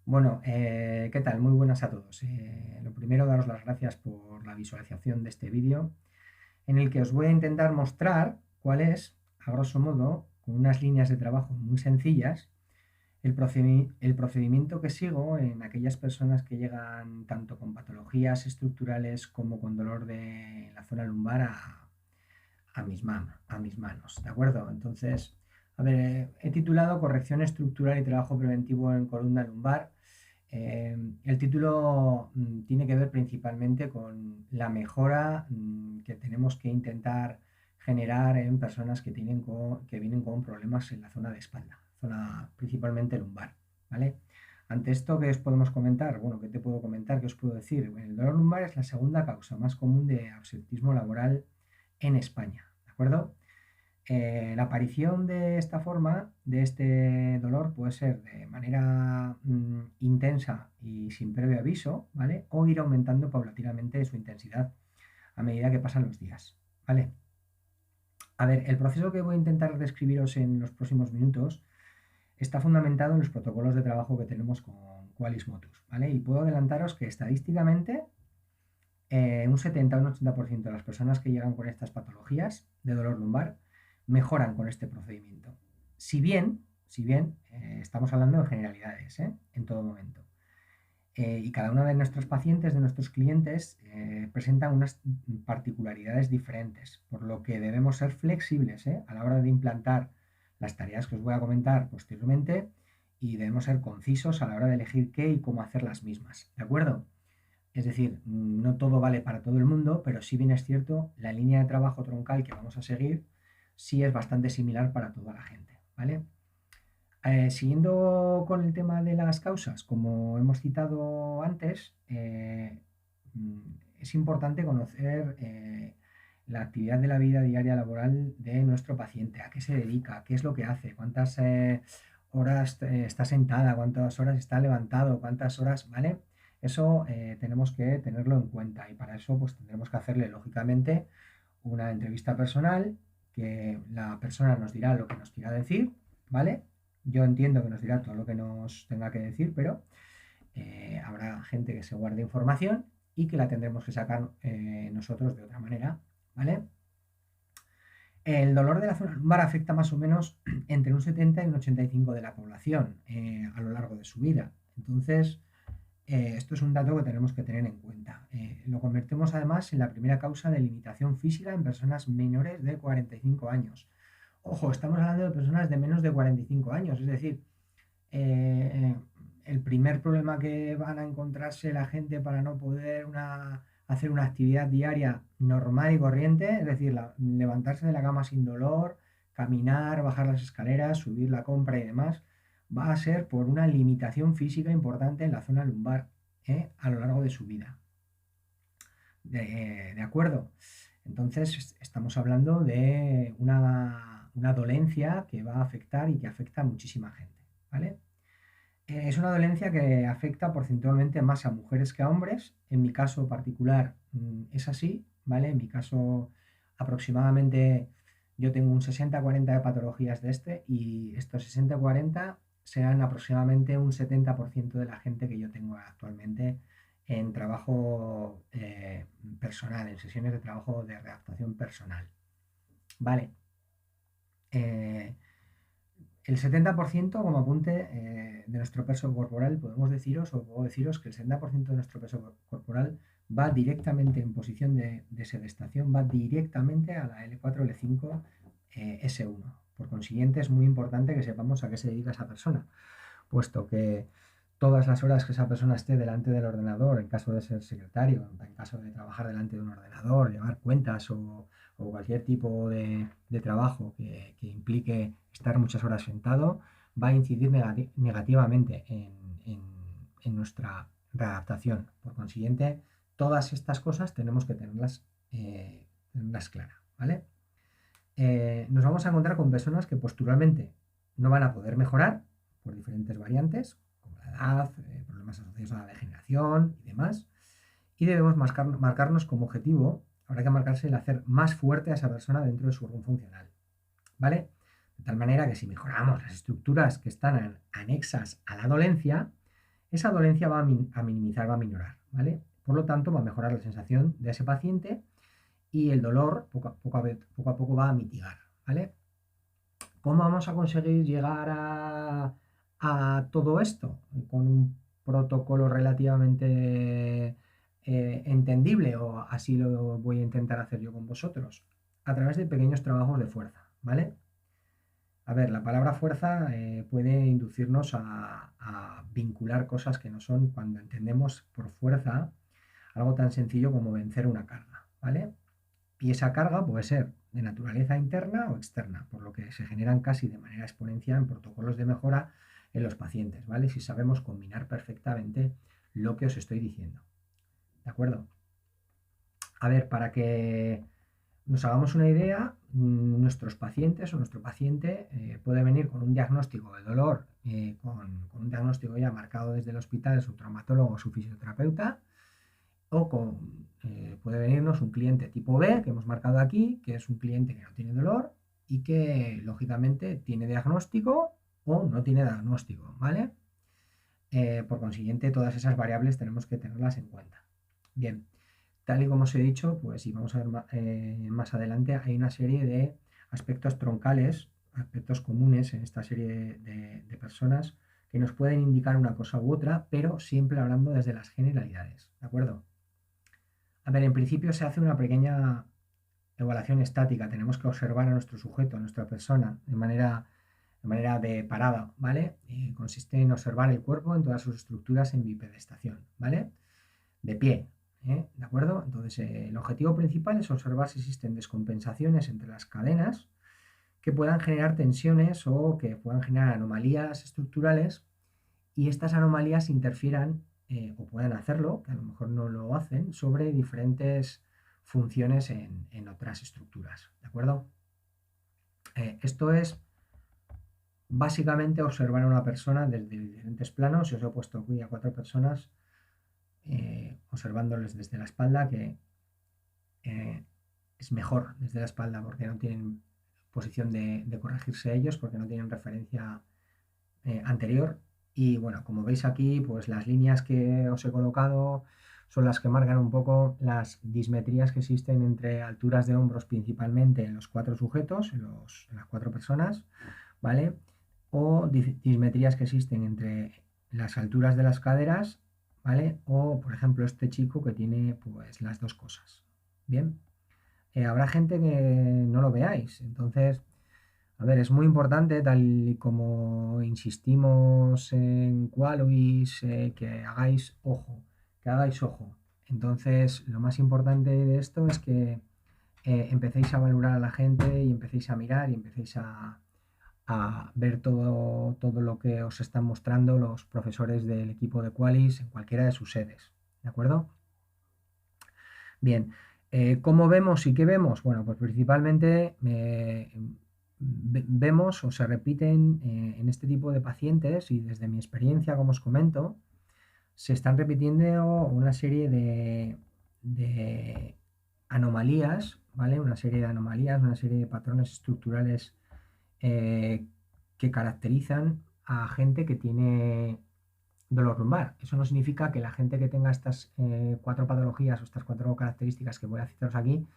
Bueno, ¿qué tal? Muy buenas a todos. Lo primero, daros las gracias por la visualización de este vídeo, en el que os voy a intentar mostrar cuál es, a grosso modo, con unas líneas de trabajo muy sencillas, el procedimiento que sigo en aquellas personas que llegan tanto con patologías estructurales como con dolor de la zona lumbar a mis manos, ¿de acuerdo? Entonces, a ver, he titulado Corrección estructural y trabajo preventivo en columna lumbar. El título tiene que ver principalmente con la mejora que tenemos que intentar generar en personas que vienen con problemas en la zona de espalda, zona principalmente lumbar, ¿vale? Ante esto, ¿qué os podemos comentar? Bueno, ¿qué te puedo comentar? ¿Qué os puedo decir? Bueno, el dolor lumbar es la segunda causa más común de absentismo laboral en España, ¿de acuerdo? La aparición de esta forma, de este dolor, puede ser de manera intensa y sin previo aviso, ¿vale? O ir aumentando paulatinamente su intensidad a medida que pasan los días, ¿vale? A ver, el proceso que voy a intentar describiros en los próximos minutos está fundamentado en los protocolos de trabajo que tenemos con Qualis Motus, ¿vale? Y puedo adelantaros que estadísticamente un 70 o un 80% de las personas que llegan con estas patologías de dolor lumbar mejoran con este procedimiento. Si bien estamos hablando de generalidades, en todo momento. Y cada una de nuestros pacientes, de nuestros clientes, presentan unas particularidades diferentes, por lo que debemos ser flexibles a la hora de implantar las tareas que os voy a comentar posteriormente y debemos ser concisos a la hora de elegir qué y cómo hacer las mismas. ¿De acuerdo? Es decir, no todo vale para todo el mundo, pero si bien es cierto, la línea de trabajo troncal que vamos a seguir sí es bastante similar para toda la gente, ¿vale? Siguiendo con el tema de las causas, como hemos citado antes, mm, es importante conocer la actividad de la vida diaria laboral de nuestro paciente, a qué se dedica, qué es lo que hace, cuántas horas está sentada, cuántas horas está levantado, cuántas horas, ¿vale? Eso tenemos que tenerlo en cuenta y para eso pues tendremos que hacerle lógicamente una entrevista personal que la persona nos dirá lo que nos quiera decir, ¿vale? Yo entiendo que nos dirá todo lo que nos tenga que decir, pero habrá gente que se guarde información y que la tendremos que sacar nosotros de otra manera, ¿vale? El dolor de la zona lumbar afecta más o menos entre un 70 y un 85 de la población a lo largo de su vida. Entonces, esto es un dato que tenemos que tener en cuenta. Lo convertimos además en la primera causa de limitación física en personas menores de 45 años. Ojo, estamos hablando de personas de menos de 45 años, es decir, eh, el primer problema que van a encontrarse la gente para no poder hacer una actividad diaria normal y corriente, es decir, levantarse de la cama sin dolor, caminar, bajar las escaleras, subir la compra y demás, va a ser por una limitación física importante en la zona lumbar, a lo largo de su vida. ¿De acuerdo? Entonces, estamos hablando de una dolencia que va a afectar y que afecta a muchísima gente, ¿vale? Es una dolencia que afecta porcentualmente más a mujeres que a hombres. En mi caso particular es así, ¿vale? En mi caso aproximadamente yo tengo un 60-40 de patologías de este y estos 60-40 serán aproximadamente un 70% de la gente que yo tengo actualmente en trabajo personal, en sesiones de trabajo de readaptación personal, ¿vale? Eh, el 70% como apunte de nuestro peso corporal, podemos deciros, o puedo deciros que el 70% de nuestro peso corporal va directamente en posición de sedestación, va directamente a la L4, L5, S1. Por consiguiente, es muy importante que sepamos a qué se dedica esa persona, puesto que todas las horas que esa persona esté delante del ordenador, en caso de ser secretario, en caso de trabajar delante de un ordenador, llevar cuentas o cualquier tipo de trabajo que implique estar muchas horas sentado, va a incidir negativamente en nuestra readaptación. Por consiguiente, todas estas cosas tenemos que tenerlas claras, ¿vale? Nos vamos a encontrar con personas que posturalmente no van a poder mejorar por diferentes variantes, como la edad, problemas asociados a la degeneración y demás. Y debemos marcarnos como objetivo, habrá que marcarse el hacer más fuerte a esa persona dentro de su orden funcional, ¿vale? De tal manera que si mejoramos las estructuras que están anexas a la dolencia, esa dolencia va a minimizar, va a minorar, ¿vale? Por lo tanto, va a mejorar la sensación de ese paciente y el dolor poco a poco va a mitigar, ¿vale? ¿Cómo vamos a conseguir llegar a todo esto? Con un protocolo relativamente entendible, o así lo voy a intentar hacer yo con vosotros, a través de pequeños trabajos de fuerza, ¿vale? A ver, la palabra fuerza puede inducirnos a vincular cosas que no son, cuando entendemos por fuerza algo tan sencillo como vencer una carga, ¿vale? Y esa carga puede ser de naturaleza interna o externa, por lo que se generan casi de manera exponencial en protocolos de mejora en los pacientes, ¿vale? Si sabemos combinar perfectamente lo que os estoy diciendo, ¿de acuerdo? A ver, para que nos hagamos una idea, nuestros pacientes o nuestro paciente puede venir con un diagnóstico de dolor, con un diagnóstico ya marcado desde el hospital, su traumatólogo o su fisioterapeuta, o puede venirnos un cliente tipo B, que hemos marcado aquí, que es un cliente que no tiene dolor y que lógicamente tiene diagnóstico o no tiene diagnóstico, ¿vale? Por consiguiente, todas esas variables tenemos que tenerlas en cuenta. Bien, tal y como os he dicho, pues y vamos a ver más adelante, hay una serie de aspectos troncales, aspectos comunes en esta serie de personas que nos pueden indicar una cosa u otra, pero siempre hablando desde las generalidades, ¿de acuerdo? A ver, en principio se hace una pequeña evaluación estática. Tenemos que observar a nuestro sujeto, a nuestra persona, de manera de parada, ¿vale? Consiste en observar el cuerpo en todas sus estructuras en bipedestación, ¿vale? De pie, ¿de acuerdo? Entonces, el objetivo principal es observar si existen descompensaciones entre las cadenas que puedan generar tensiones o que puedan generar anomalías estructurales, y estas anomalías interfieran o puedan hacerlo, que a lo mejor no lo hacen, sobre diferentes funciones en otras estructuras, ¿de acuerdo? Esto es básicamente observar a una persona desde diferentes planos. Si os he puesto aquí a 4 personas, observándoles desde la espalda, que es mejor desde la espalda porque no tienen posición de corregirse ellos, porque no tienen referencia anterior. Y bueno, como veis aquí, pues las líneas que os he colocado son las que marcan un poco las dismetrías que existen entre alturas de hombros, principalmente en los 4 sujetos, en las 4 personas, ¿vale? O dismetrías que existen entre las alturas de las caderas, ¿vale? O, por ejemplo, este chico que tiene pues las dos cosas. Bien, habrá gente que no lo veáis, entonces a ver, es muy importante, tal y como insistimos en Qualuis, que hagáis ojo. Entonces, lo más importante de esto es que empecéis a valorar a la gente y empecéis a mirar y empecéis a ver todo lo que os están mostrando los profesores del equipo de Qualis en cualquiera de sus sedes. ¿De acuerdo? Bien, ¿cómo vemos y qué vemos? Bueno, pues principalmente vemos o se repiten en este tipo de pacientes, y desde mi experiencia, como os comento, se están repitiendo una serie de anomalías, ¿vale? Una serie de anomalías, una serie de patrones estructurales eh, que caracterizan a gente que tiene dolor lumbar. Eso no significa que la gente que tenga estas 4 patologías o estas 4 características que voy a citaros aquí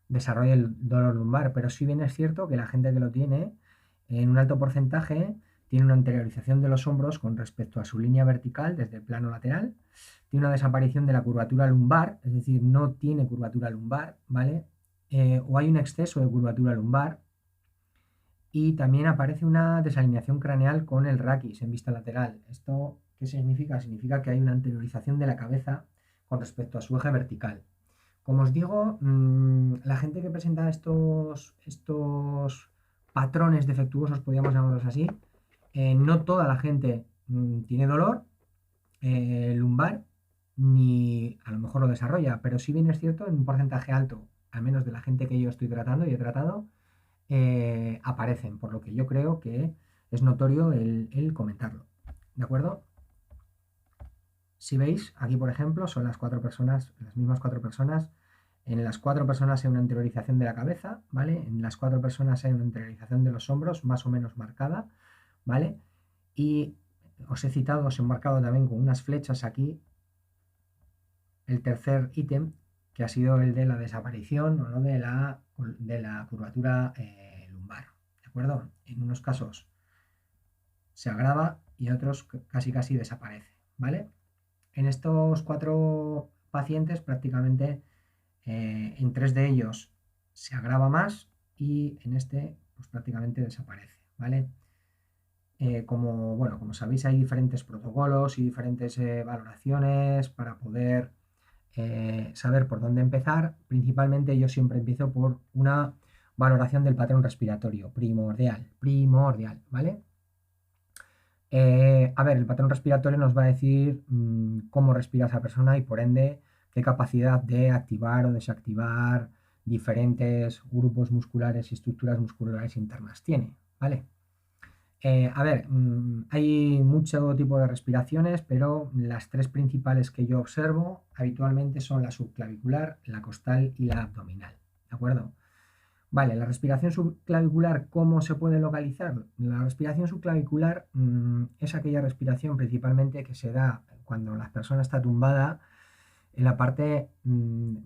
desarrolle el dolor lumbar, pero sí bien es cierto que la gente que lo tiene, en un alto porcentaje, tiene una anteriorización de los hombros con respecto a su línea vertical desde el plano lateral, tiene una desaparición de la curvatura lumbar, es decir, no tiene curvatura lumbar, ¿vale? O hay un exceso de curvatura lumbar, y también aparece una desalineación craneal con el raquis en vista lateral. ¿Esto qué significa? Significa que hay una anteriorización de la cabeza con respecto a su eje vertical. Como os digo, la gente que presenta estos patrones defectuosos, podríamos llamarlos así, no toda la gente tiene dolor lumbar, ni a lo mejor lo desarrolla, pero sí bien es cierto, en un porcentaje alto, al menos de la gente que yo estoy tratando y he tratado, aparecen, por lo que yo creo que es notorio el comentarlo. ¿De acuerdo? Si veis, aquí por ejemplo son las 4 personas, las mismas 4 personas. En las 4 personas hay una anteriorización de la cabeza, ¿vale? En las 4 personas hay una anteriorización de los hombros más o menos marcada, ¿vale? Y os he citado, os he marcado también con unas flechas aquí el tercer ítem, que ha sido el de la desaparición o no de la curvatura lumbar, ¿de acuerdo? En unos casos se agrava y en otros casi desaparece, ¿vale? En estos 4 pacientes prácticamente en 3 de ellos se agrava más y en este pues prácticamente desaparece, ¿vale? Como sabéis, hay diferentes protocolos y diferentes valoraciones para poder saber por dónde empezar. Principalmente yo siempre empiezo por una valoración del patrón respiratorio, primordial, ¿vale? A ver, el patrón respiratorio nos va a decir cómo respira esa persona y por ende qué capacidad de activar o desactivar diferentes grupos musculares y estructuras musculares internas tiene, ¿vale? A ver, hay mucho tipo de respiraciones, pero las 3 principales que yo observo habitualmente son la subclavicular, la costal y la abdominal, ¿de acuerdo? Vale, la respiración subclavicular, ¿cómo se puede localizar? La respiración subclavicular es aquella respiración principalmente que se da cuando la persona está tumbada en la parte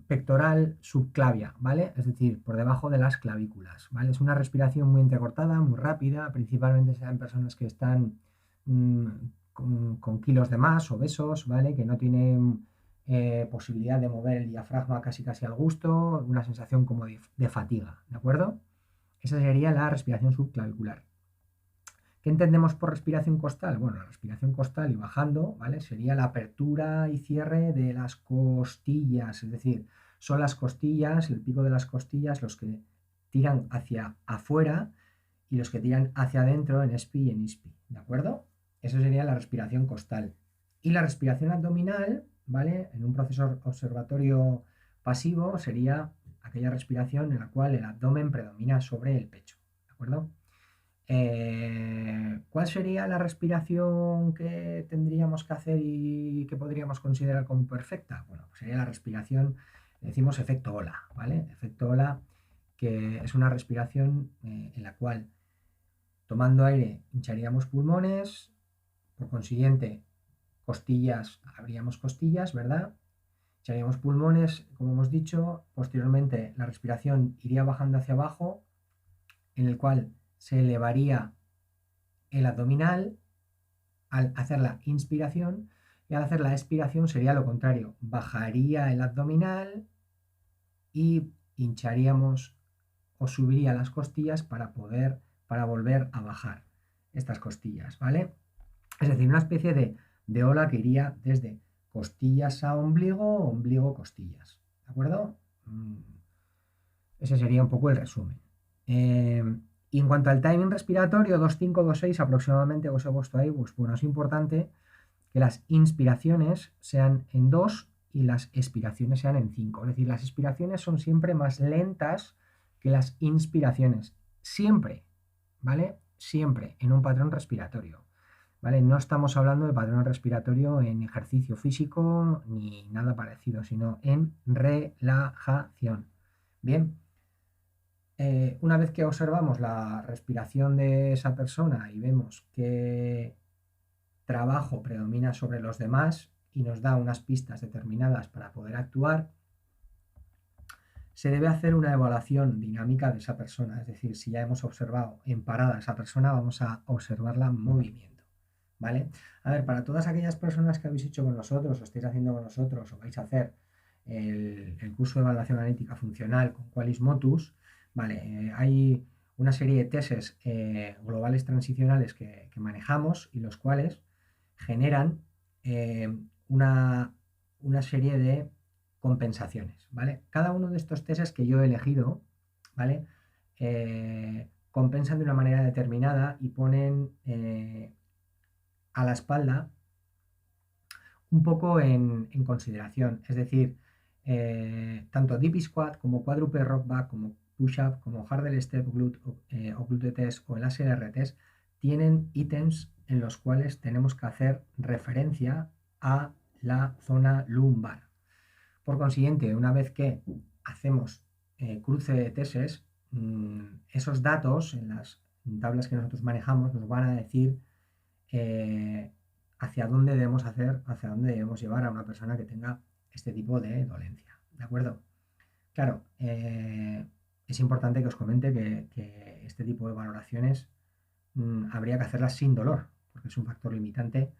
pectoral subclavia, ¿vale? Es decir, por debajo de las clavículas, ¿vale? Es una respiración muy entrecortada, muy rápida, principalmente se da en personas que están mmm, con kilos de más, obesos, ¿vale? Que no tienen posibilidad de mover el diafragma casi al gusto, una sensación como de fatiga, ¿de acuerdo? Esa sería la respiración subclavicular. ¿Qué entendemos por respiración costal? Bueno, la respiración costal y bajando, ¿vale? Sería la apertura y cierre de las costillas, es decir, son las costillas, el pico de las costillas, los que tiran hacia afuera y los que tiran hacia adentro en SPI y en ISPI, ¿de acuerdo? Eso sería la respiración costal. Y la respiración abdominal, ¿vale? En un proceso observatorio pasivo sería aquella respiración en la cual el abdomen predomina sobre el pecho, ¿de acuerdo? ¿Cuál sería la respiración que tendríamos que hacer y que podríamos considerar como perfecta? Bueno, pues sería la respiración, decimos efecto ola, ¿vale? Efecto ola, que es una respiración en la cual tomando aire hincharíamos pulmones, por consiguiente costillas, abriríamos costillas, ¿verdad? Hincharíamos pulmones, como hemos dicho, posteriormente la respiración iría bajando hacia abajo, en el cual se elevaría el abdominal al hacer la inspiración y al hacer la expiración sería lo contrario, bajaría el abdominal y hincharíamos o subiría las costillas para volver a bajar estas costillas, ¿vale? Es decir, una especie de ola que iría desde costillas a ombligo, ombligo, costillas, ¿de acuerdo? Ese sería un poco el resumen. Y en cuanto al timing respiratorio, 2-5-2-6 aproximadamente os he puesto ahí, pues bueno, es importante que las inspiraciones sean en 2 y las expiraciones sean en 5. Es decir, las expiraciones son siempre más lentas que las inspiraciones. Siempre, ¿vale? Siempre en un patrón respiratorio, ¿vale? No estamos hablando de patrón respiratorio en ejercicio físico ni nada parecido, sino en relajación. Bien. Una vez que observamos la respiración de esa persona y vemos qué trabajo predomina sobre los demás y nos da unas pistas determinadas para poder actuar, se debe hacer una evaluación dinámica de esa persona. Es decir, si ya hemos observado en parada a esa persona, vamos a observarla en movimiento, ¿vale? A ver, para todas aquellas personas que habéis hecho con nosotros, o estáis haciendo con nosotros, o vais a hacer el curso de evaluación analítica funcional con Qualis Motus, vale, hay una serie de testes globales transicionales que manejamos y los cuales generan una serie de compensaciones, ¿vale? Cada uno de estos testes que yo he elegido, ¿vale? Compensan de una manera determinada y ponen a la espalda un poco en consideración, es decir, tanto Deep Squat como Quadruple Rock Back, como Push-Up, como Hurdle Step Glute, o Glute Test o el ASLR Test, tienen ítems en los cuales tenemos que hacer referencia a la zona lumbar. Por consiguiente, una vez que hacemos cruce de testes, esos datos en las tablas que nosotros manejamos nos van a decir hacia dónde debemos llevar a una persona que tenga este tipo de dolencia, ¿de acuerdo? Claro, es importante que os comente que este tipo de valoraciones habría que hacerlas sin dolor, porque es un factor limitante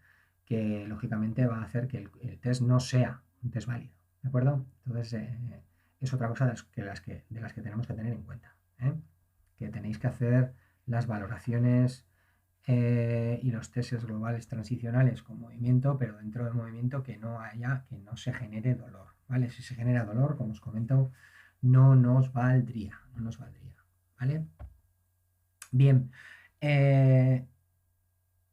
que lógicamente va a hacer que el test no sea un test válido, ¿de acuerdo? Entonces, es otra cosa de las que tenemos que tener en cuenta, ¿eh? Que tenéis que hacer las valoraciones y los testes globales transicionales con movimiento, pero dentro del movimiento que no se genere dolor, ¿vale? Si se genera dolor, como os comento, no nos valdría, ¿vale? Bien, eh,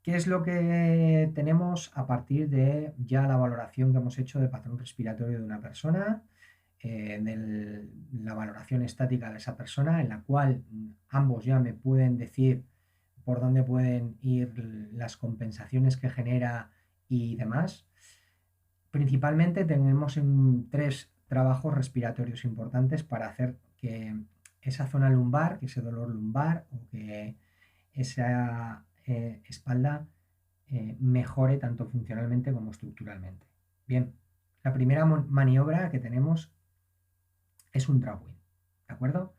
¿qué es lo que tenemos a partir de ya la valoración que hemos hecho del patrón respiratorio de una persona? De la valoración estática de esa persona, en la cual ambos ya me pueden decir por dónde pueden ir las compensaciones que genera y demás. Principalmente tenemos tres trabajos respiratorios importantes para hacer que esa zona lumbar, que ese dolor lumbar o que esa espalda mejore tanto funcionalmente como estructuralmente. Bien, la primera maniobra que tenemos es un drawing, ¿de acuerdo?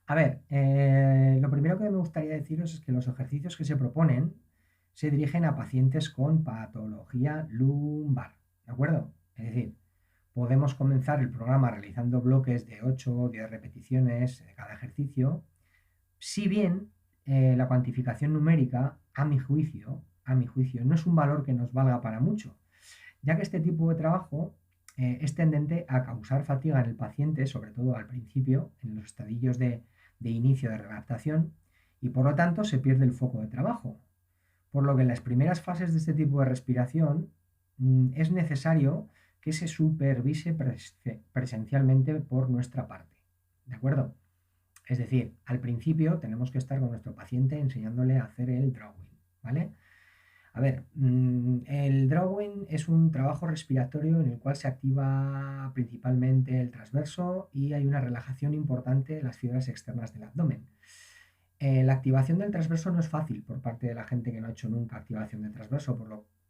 A ver, lo primero que me gustaría deciros es que los ejercicios que se proponen se dirigen a pacientes con patología lumbar, ¿de acuerdo? Es decir, podemos comenzar el programa realizando bloques de 8 o 10 repeticiones de cada ejercicio, si bien la cuantificación numérica, a mi juicio, no es un valor que nos valga para mucho, ya que este tipo de trabajo es tendente a causar fatiga en el paciente, sobre todo al principio, en los estadios de inicio de readaptación, y por lo tanto se pierde el foco de trabajo. Por lo que en las primeras fases de este tipo de respiración es necesario que se supervise presencialmente por nuestra parte. ¿De acuerdo? Es decir, al principio tenemos que estar con nuestro paciente enseñándole a hacer el drawing, ¿vale? A ver, el drawing es un trabajo respiratorio en el cual se activa principalmente el transverso y hay una relajación importante de las fibras externas del abdomen. La activación del transverso no es fácil por parte de la gente que no ha hecho nunca activación del transverso,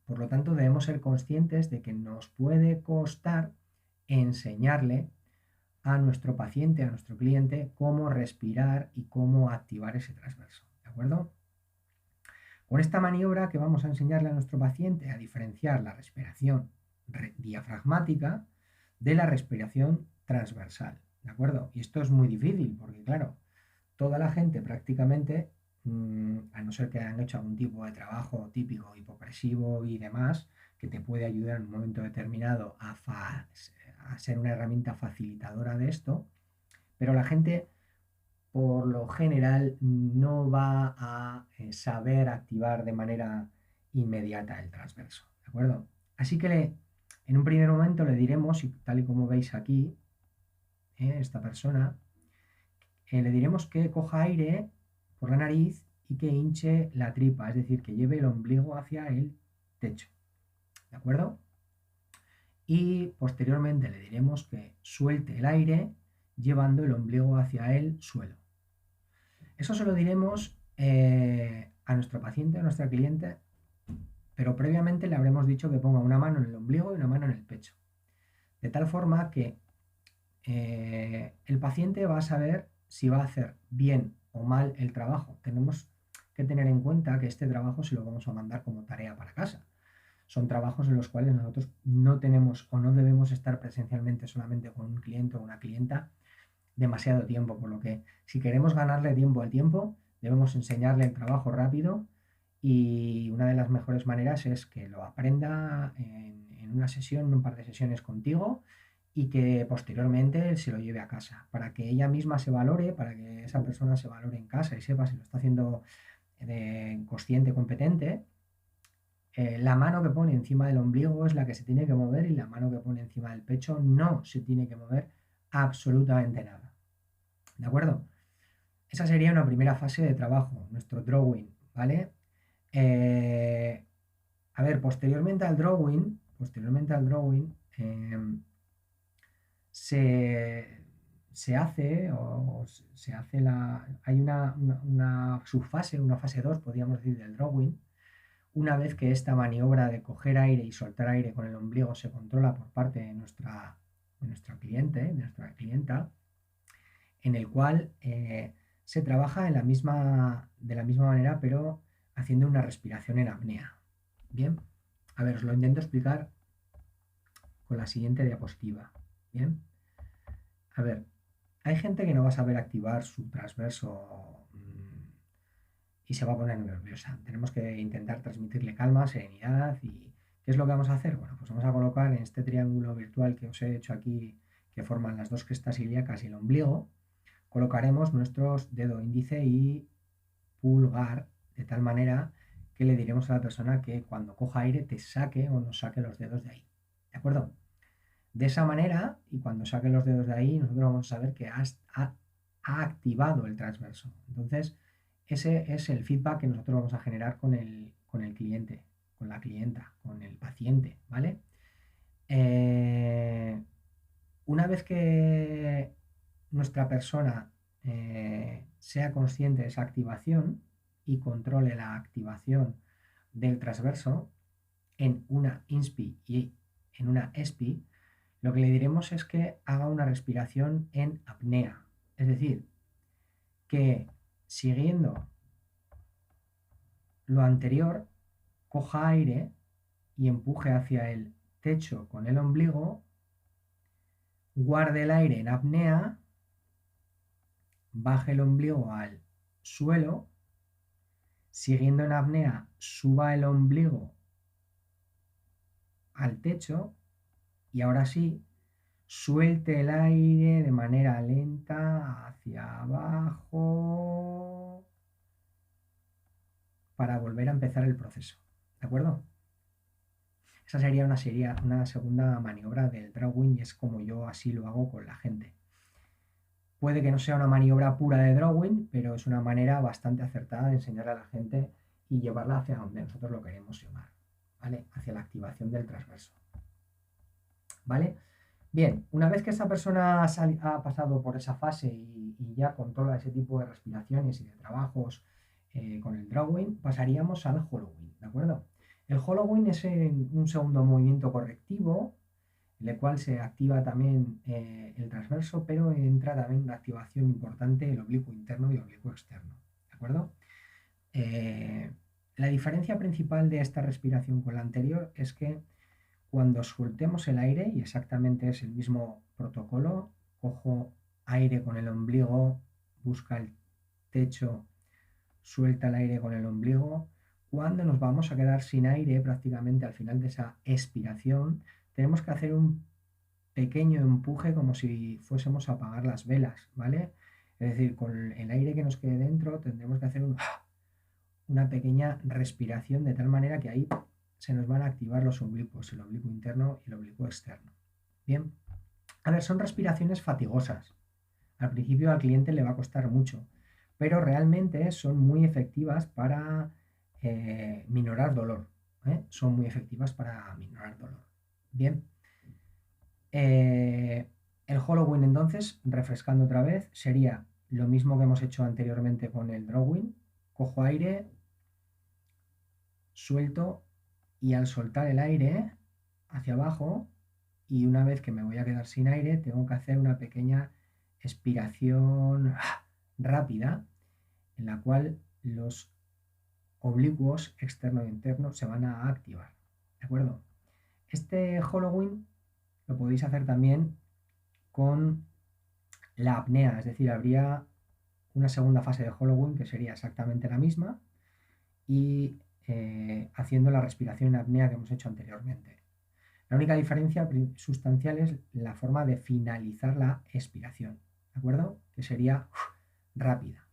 por lo tanto debemos ser conscientes de que nos puede costar enseñarle a nuestro paciente, a nuestro cliente, cómo respirar y cómo activar ese transverso, ¿de acuerdo? Con esta maniobra que vamos a enseñarle a nuestro paciente a diferenciar la respiración diafragmática de la respiración transversal, ¿de acuerdo? Y esto es muy difícil porque, claro, toda la gente prácticamente, a no ser que hayan hecho algún tipo de trabajo típico, hipopresivo y demás, que te puede ayudar en un momento determinado a ser una herramienta facilitadora de esto, pero la gente por lo general no va a saber activar de manera inmediata el transverso, ¿de acuerdo? Así que en un primer momento le diremos, y tal y como veis aquí, esta persona, le diremos que coja aire por la nariz y que hinche la tripa, es decir, que lleve el ombligo hacia el techo, ¿de acuerdo? Y posteriormente le diremos que suelte el aire llevando el ombligo hacia el suelo. Eso se lo diremos a nuestro paciente, a nuestra cliente, pero previamente le habremos dicho que ponga una mano en el ombligo y una mano en el pecho. De tal forma que el paciente va a saber si va a hacer bien o mal el trabajo. Tenemos que tener en cuenta que este trabajo se lo vamos a mandar como tarea para casa. Son trabajos en los cuales nosotros no tenemos o no debemos estar presencialmente solamente con un cliente o una clienta demasiado tiempo, por lo que si queremos ganarle tiempo al tiempo, debemos enseñarle el trabajo rápido y una de las mejores maneras es que lo aprenda en una sesión, en un par de sesiones contigo y que posteriormente se lo lleve a casa, para que ella misma se valore, para que esa persona se valore en casa y sepa si lo está haciendo consciente, competente. La mano que pone encima del ombligo es la que se tiene que mover y la mano que pone encima del pecho no se tiene que mover absolutamente nada. ¿De acuerdo? Esa sería una primera fase de trabajo, nuestro drawing, ¿vale? Eh, a ver, posteriormente al drawing se, se hace o se hay una subfase, una fase 2, podríamos decir, del drawing, una vez que esta maniobra de coger aire y soltar aire con el ombligo se controla por parte de nuestra cliente, de nuestra clienta, en el cual se trabaja de la misma manera, pero haciendo una respiración en apnea. Bien, a ver, os lo intento explicar con la siguiente diapositiva. Bien, a ver, hay gente que no va a saber activar su transverso y se va a poner nerviosa. Tenemos que intentar transmitirle calma, serenidad y ¿qué es lo que vamos a hacer? Bueno, pues vamos a colocar en este triángulo virtual que os he hecho aquí, que forman las dos crestas ilíacas y el ombligo, colocaremos nuestros dedo índice y pulgar de tal manera que le diremos a la persona que cuando coja aire te saque o nos saque los dedos de ahí. ¿De acuerdo? De esa manera, y cuando saque los dedos de ahí, nosotros vamos a saber que ha activado el transverso. Entonces, ese es el feedback que nosotros vamos a generar con el cliente, con la clienta, con el paciente, ¿vale? Una vez que nuestra persona sea consciente de esa activación y controle la activación del transverso en una INSPI y en una ESPI, lo que le diremos es que haga una respiración en apnea. Es decir, que siguiendo lo anterior, coja aire y empuje hacia el techo con el ombligo, guarde el aire en apnea, baje el ombligo al suelo, siguiendo en apnea, suba el ombligo al techo y ahora sí, suelte el aire de manera lenta hacia abajo para volver a empezar el proceso. ¿De acuerdo? Esa sería una segunda maniobra del drawing y es como yo así lo hago con la gente. Puede que no sea una maniobra pura de drawing, pero es una manera bastante acertada de enseñarle a la gente y llevarla hacia donde nosotros lo queremos llevar, ¿vale? Hacia la activación del transverso. ¿Vale? Bien, una vez que esa persona ha pasado por esa fase y ya controla ese tipo de respiraciones y de trabajos con el drawing, pasaríamos al hollowing, ¿de acuerdo? El hollowing es un segundo movimiento correctivo, en el cual se activa también el transverso, pero entra también una activación importante el oblicuo interno y el oblicuo externo, ¿de acuerdo? La diferencia principal de esta respiración con la anterior es que cuando soltemos el aire, y exactamente es el mismo protocolo, cojo aire con el ombligo, busca el techo, suelta el aire con el ombligo. Cuando nos vamos a quedar sin aire prácticamente al final de esa expiración, tenemos que hacer un pequeño empuje como si fuésemos a apagar las velas, ¿vale? Es decir, con el aire que nos quede dentro tendremos que hacer una pequeña respiración de tal manera que ahí se nos van a activar los oblicuos, el oblicuo interno y el oblicuo externo. Bien, a ver, son respiraciones fatigosas. Al principio al cliente le va a costar mucho, pero realmente son muy efectivas para minorar dolor. Son muy efectivas para minorar dolor. Bien, el hollowing entonces, refrescando otra vez, sería lo mismo que hemos hecho anteriormente con el drawing. Cojo aire, suelto y al soltar el aire hacia abajo y una vez que me voy a quedar sin aire tengo que hacer una pequeña expiración rápida en la cual los oblicuos externo e interno se van a activar. ¿De acuerdo? Este hollowing lo podéis hacer también con la apnea, es decir, habría una segunda fase de hollowing que sería exactamente la misma y haciendo la respiración en apnea que hemos hecho anteriormente. La única diferencia sustancial es la forma de finalizar la expiración, ¿de acuerdo? Que sería rápida,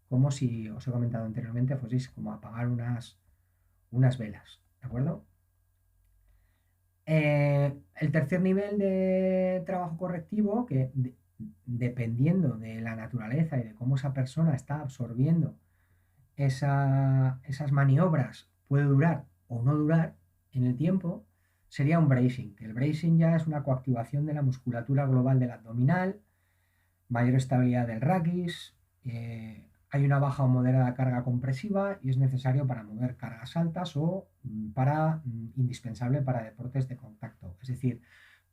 como si os he comentado anteriormente, fueseis como apagar unas velas, ¿de acuerdo? El tercer nivel de trabajo correctivo, que dependiendo de la naturaleza y de cómo esa persona está absorbiendo esas maniobras, puede durar o no durar en el tiempo, sería un bracing. El bracing ya es una coactivación de la musculatura global del abdominal, mayor estabilidad del raquis, hay una baja o moderada carga compresiva y es necesario para mover cargas altas o indispensable para deportes de contacto. Es decir,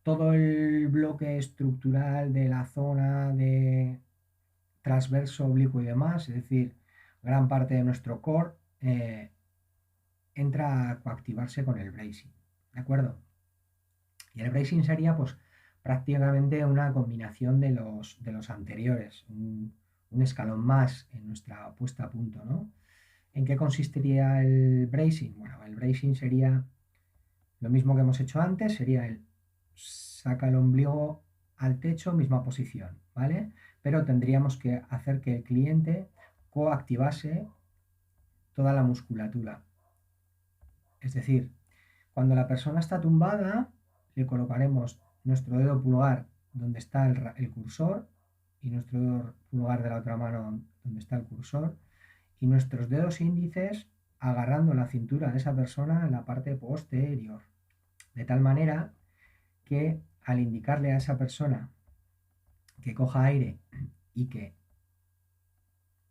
todo el bloque estructural de la zona de transverso, oblicuo y demás, es decir, gran parte de nuestro core, entra a coactivarse con el bracing. ¿De acuerdo? Y el bracing sería pues prácticamente una combinación de los anteriores, un escalón más en nuestra puesta a punto, ¿no? ¿En qué consistiría el bracing? Bueno, el bracing sería lo mismo que hemos hecho antes, sería el saca el ombligo al techo, misma posición, ¿vale? Pero tendríamos que hacer que el cliente coactivase toda la musculatura. Es decir, cuando la persona está tumbada, le colocaremos nuestro dedo pulgar donde está el cursor y nuestro dedo pulgar de la otra mano donde está el cursor y nuestros dedos índices agarrando la cintura de esa persona en la parte posterior. De tal manera que al indicarle a esa persona que coja aire y que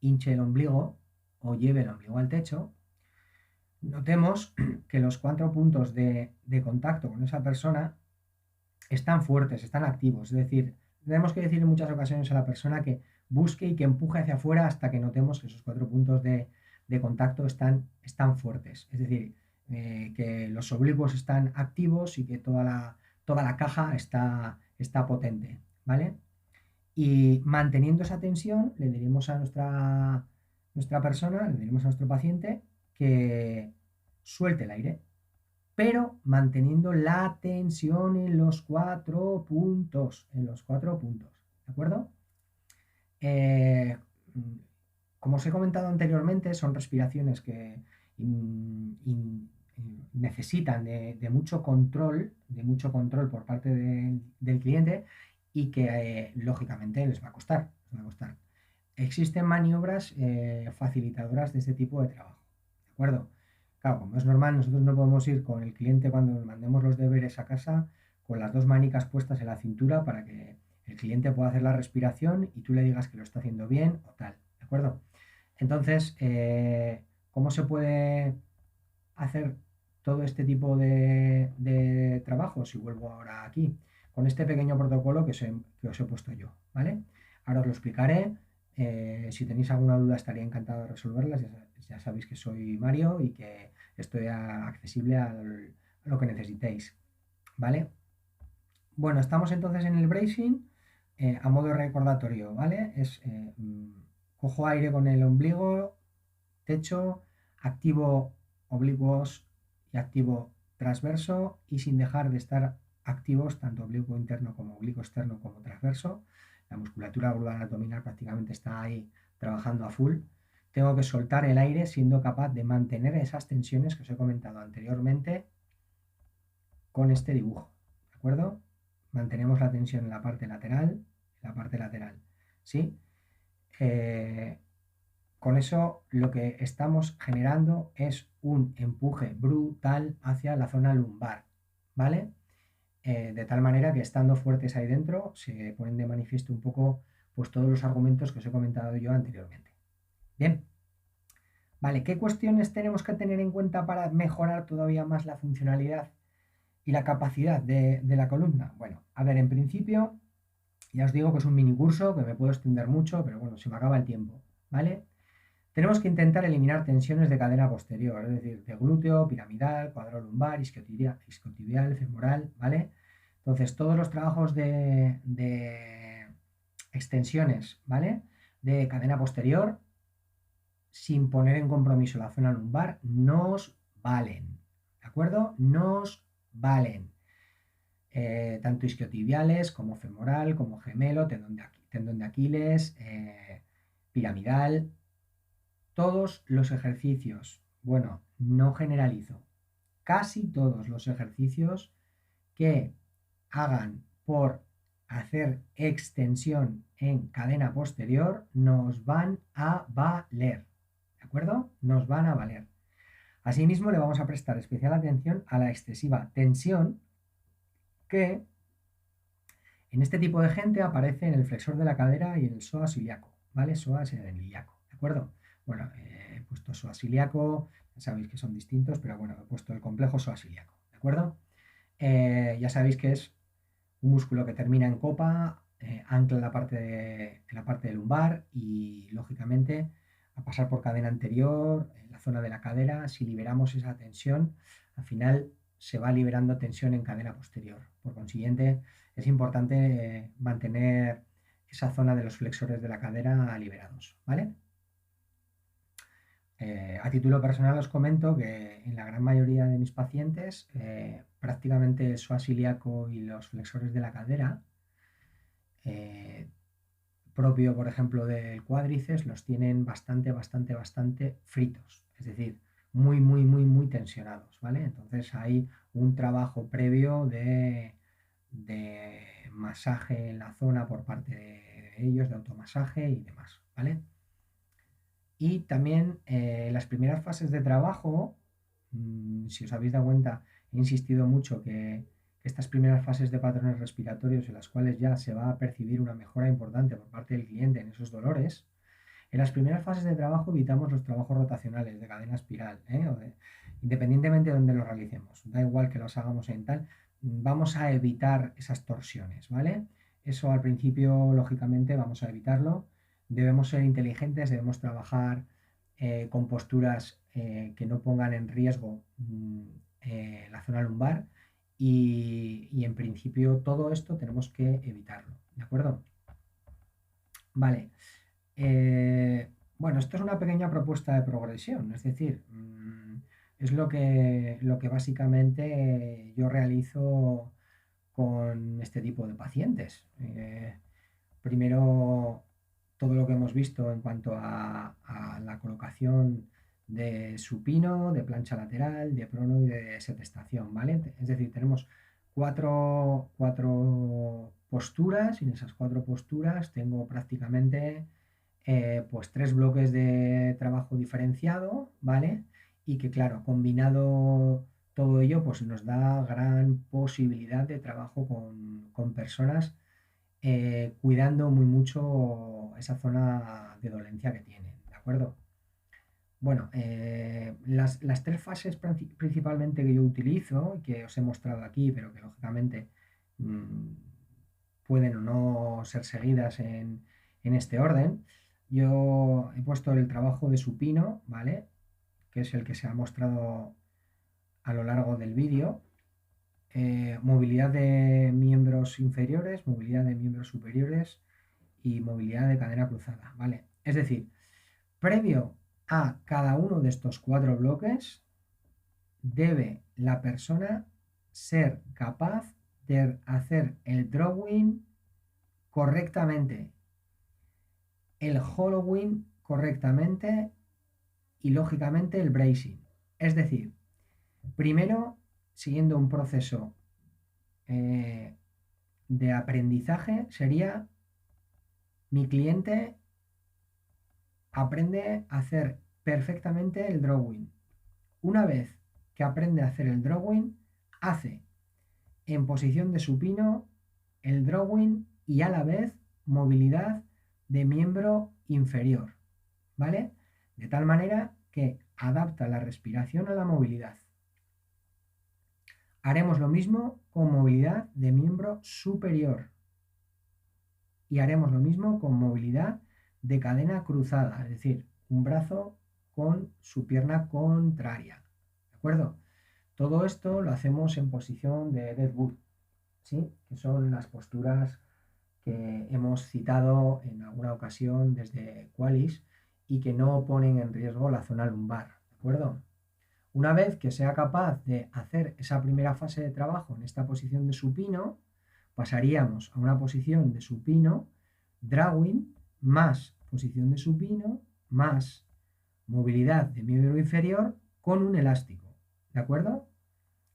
hinche el ombligo o lleve el ombligo al techo, notemos que los 4 puntos de contacto con esa persona están fuertes, están activos. Es decir, tenemos que decir en muchas ocasiones a la persona que busque y que empuje hacia afuera hasta que notemos que esos 4 puntos de contacto están fuertes. Es decir, que los oblicuos están activos y que toda la caja está potente. ¿Vale? Y manteniendo esa tensión, le diremos a nuestra persona, le diremos a nuestro paciente que suelte el aire, pero manteniendo la tensión en los 4 puntos, ¿de acuerdo? Eh, como os he comentado anteriormente, son respiraciones que necesitan de mucho control por parte del cliente y que lógicamente les va a costar. Existen maniobras facilitadoras de este tipo de trabajo, ¿de acuerdo? Claro, como es normal, nosotros no podemos ir con el cliente cuando nos mandemos los deberes a casa con las 2 manicas puestas en la cintura para que el cliente pueda hacer la respiración y tú le digas que lo está haciendo bien o tal, ¿de acuerdo? Entonces, ¿cómo se puede hacer todo este tipo de trabajo? Si vuelvo ahora aquí, con este pequeño protocolo que os he puesto yo, ¿vale? Ahora os lo explicaré. Si tenéis alguna duda estaría encantado de resolverlas. Ya sabéis que soy Mario y que estoy accesible a lo que necesitéis, ¿vale? Bueno, estamos entonces en el bracing a modo recordatorio, ¿vale? Cojo aire con el ombligo, techo, activo oblicuos y activo transverso y sin dejar de estar activos tanto oblicuo interno como oblicuo externo como transverso. La musculatura glútea abdominal prácticamente está ahí trabajando a full. Tengo que soltar el aire siendo capaz de mantener esas tensiones que os he comentado anteriormente con este dibujo, ¿de acuerdo? Mantenemos la tensión en la parte lateral, ¿sí? Con eso lo que estamos generando es un empuje brutal hacia la zona lumbar, ¿vale? De tal manera que estando fuertes ahí dentro se ponen de manifiesto un poco pues todos los argumentos que os he comentado yo anteriormente. Bien, vale, ¿qué cuestiones tenemos que tener en cuenta para mejorar todavía más la funcionalidad y la capacidad de la columna? Bueno, a ver, en principio ya os digo que es un mini curso que me puedo extender mucho, pero bueno, se me acaba el tiempo, ¿vale? Tenemos que intentar eliminar tensiones de cadena posterior, es decir, de glúteo, piramidal, cuadrolumbar, isquiotibial, femoral, ¿vale? Entonces, todos los trabajos de extensiones, ¿vale? De cadena posterior, sin poner en compromiso la zona lumbar, nos valen, ¿de acuerdo? Nos valen. Tanto isquiotibiales como femoral, como gemelo, tendón de Aquiles, piramidal, todos los ejercicios, bueno, no generalizo, casi todos los ejercicios que hagan por hacer extensión en cadena posterior nos van a valer, ¿de acuerdo? Nos van a valer. Asimismo, le vamos a prestar especial atención a la excesiva tensión que en este tipo de gente aparece en el flexor de la cadera y en el psoas ilíaco, ¿vale? Psoas en el ilíaco. acuerdo? Bueno, he puesto psoas ilíaco, ya sabéis que son distintos, pero bueno, he puesto el complejo psoas ilíaco, ¿de acuerdo? Ya sabéis que es un músculo que termina en copa, ancla en la parte lumbar y, lógicamente, a pasar por cadena anterior, en la zona de la cadera, si liberamos esa tensión, al final se va liberando tensión en cadena posterior. Por consiguiente, es importante mantener esa zona de los flexores de la cadera liberados, ¿vale? A título personal os comento que en la gran mayoría de mis pacientes prácticamente el psoas ilíaco y los flexores de la cadera, eh, propio por ejemplo del cuádriceps, los tienen bastante fritos, es decir, muy tensionados, ¿vale? Entonces hay un trabajo previo de masaje en la zona por parte de ellos, de automasaje y demás, ¿vale? Y también las primeras fases de trabajo, si os habéis dado cuenta, he insistido mucho que estas primeras fases de patrones respiratorios en las cuales ya se va a percibir una mejora importante por parte del cliente en esos dolores. En las primeras fases de trabajo evitamos los trabajos rotacionales de cadena espiral, independientemente de dónde los realicemos. Da igual que los hagamos en tal, vamos a evitar esas torsiones, ¿vale? Eso al principio, lógicamente, vamos a evitarlo. Debemos ser inteligentes, debemos trabajar con posturas que no pongan en riesgo la zona lumbar y en principio todo esto tenemos que evitarlo, ¿de acuerdo? Vale. Bueno, esto es una pequeña propuesta de progresión, es decir, es lo que básicamente yo realizo con este tipo de pacientes. Primero, todo lo que hemos visto en cuanto a la colocación de supino, de plancha lateral, de prono y de setestación, ¿vale? Es decir, tenemos cuatro posturas y en esas cuatro posturas tengo prácticamente pues tres bloques de trabajo diferenciado, ¿vale? Y que claro, combinado todo ello, pues nos da gran posibilidad de trabajo con personas cuidando muy mucho esa zona de dolencia que tienen, ¿de acuerdo? Bueno, las tres fases principalmente que yo utilizo, que os he mostrado aquí, pero que lógicamente mm, pueden o no ser seguidas en este orden, yo he puesto el trabajo de supino, ¿vale? Que es el que se ha mostrado a lo largo del vídeo. Movilidad de miembros inferiores, movilidad de miembros superiores y movilidad de cadena cruzada, ¿vale? Es decir, previo a cada uno de estos cuatro bloques, debe la persona ser capaz de hacer el drawing correctamente, el hollowing correctamente y lógicamente el bracing. Es decir, primero, siguiendo un proceso de aprendizaje, sería mi cliente aprende a hacer perfectamente el drawing. Una vez que aprende a hacer el drawing, hace en posición de supino el drawing y a la vez movilidad de miembro inferior, ¿vale? De tal manera que adapta la respiración a la movilidad. Haremos lo mismo con movilidad de miembro superior y haremos lo mismo con movilidad de cadena cruzada, es decir, un brazo con su pierna contraria, ¿de acuerdo? Todo esto lo hacemos en posición de deadwood, ¿sí? Que son las posturas que hemos citado en alguna ocasión desde Qualis y que no ponen en riesgo la zona lumbar, ¿de acuerdo? Una vez que sea capaz de hacer esa primera fase de trabajo en esta posición de supino, pasaríamos a una posición de supino, drawing, más posición de supino, más movilidad de miembro inferior con un elástico, ¿de acuerdo?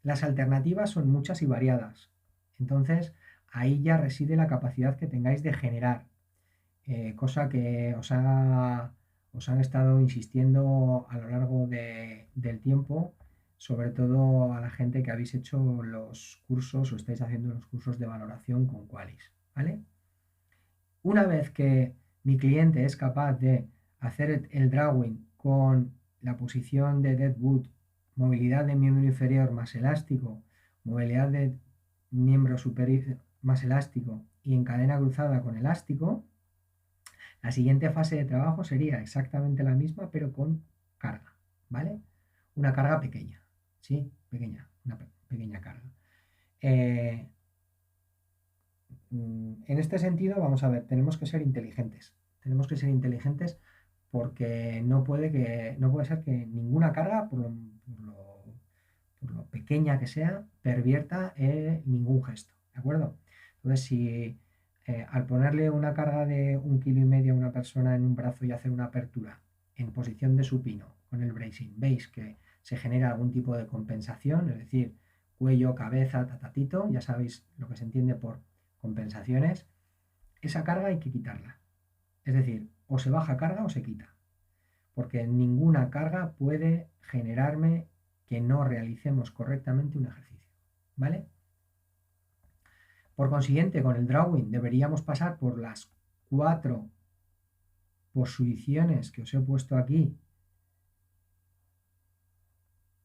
Las alternativas son muchas y variadas. Entonces, ahí ya reside la capacidad que tengáis de generar, cosa que os han estado insistiendo a lo largo del tiempo, sobre todo a la gente que habéis hecho los cursos o estáis haciendo los cursos de valoración con Qualis, ¿vale? Una vez que mi cliente es capaz de hacer el drawing con la posición de deadwood, movilidad de miembro inferior más elástico, movilidad de miembro superior más elástico y en cadena cruzada con elástico, la siguiente fase de trabajo sería exactamente la misma, pero con carga, ¿vale? Una carga pequeña, ¿sí? Pequeña, una pequeña carga. En este sentido, vamos a ver, tenemos que ser inteligentes. Tenemos que ser inteligentes porque no puede ser que ninguna carga, por lo pequeña que sea, pervierta ningún gesto, ¿de acuerdo? Entonces, si al ponerle una carga de 1,5 kg a una persona en un brazo y hacer una apertura en posición de supino con el bracing, veis que se genera algún tipo de compensación, es decir, cuello, cabeza, tatatito, ya sabéis lo que se entiende por compensaciones, esa carga hay que quitarla. Es decir, o se baja carga o se quita, porque ninguna carga puede generarme que no realicemos correctamente un ejercicio, ¿vale? Por consiguiente, con el drawing deberíamos pasar por las 4 posiciones que os he puesto aquí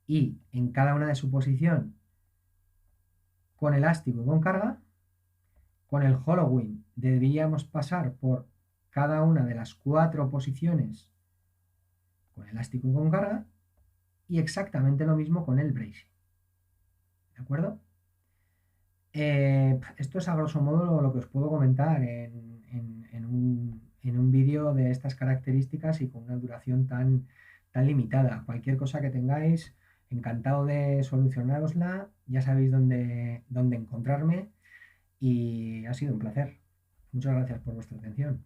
y en cada una de su posición con elástico y con carga. Con el hollowing deberíamos pasar por cada una de las 4 posiciones con elástico y con carga y exactamente lo mismo con el bracing, ¿de acuerdo? Esto es a grosso modo lo que os puedo comentar en un vídeo de estas características y con una duración tan limitada. Cualquier cosa que tengáis, encantado de solucionárosla, ya sabéis dónde encontrarme y ha sido un placer. Muchas gracias por vuestra atención.